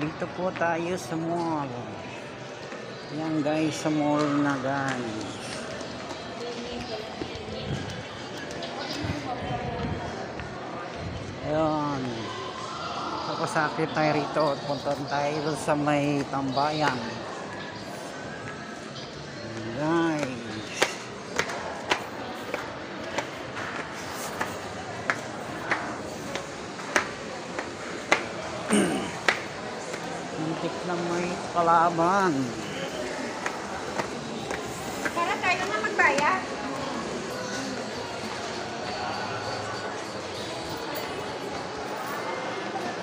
Dito po tayo sa mall. Yan guys, sa mall na guys. Ayan. Tapos sakit tayo rito at punta tayo sa may tambayan. Guys. Muntik na may kalaban. Para tayo na magbayad.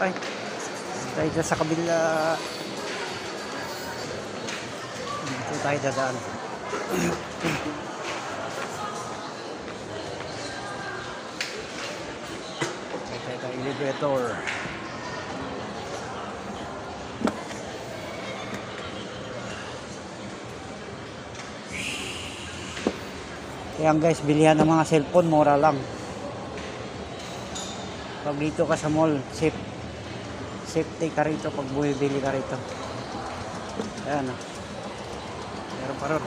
Ay, tayo dyan sa kabila. Dito tayo dadaan. Tayo elevator. Ayan guys, bilihan ng mga cellphone, mura lang. Pag dito ka sa mall, safety ka rito pag bumibili ka rito. Ayan o. Meron pa ron.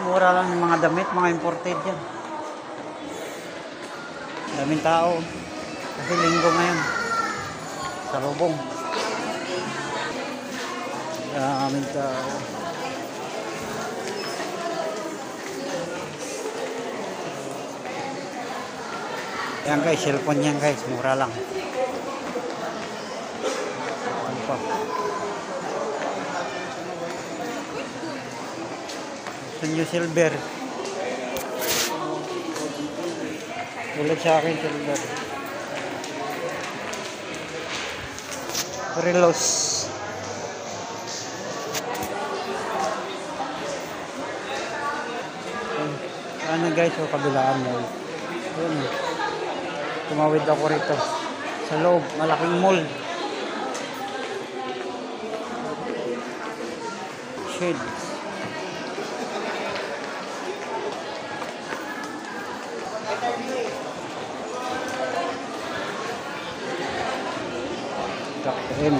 Mura lang yung mga damit, mga imported yan. Daming tao kasi linggo ngayon sa lubong. Daming tao. Yan guys, cellphone yan guys, mura lang. Ano pa? Gusto nyo silver? Ulit sa akin silver. Relos. Ano guys, o kabilaan mo. Yun. Tumawid ako rito. Sa loob, malaking mall. Shade. Kaktain.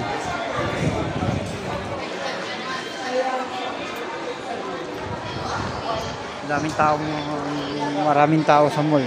Maraming tao sa mall.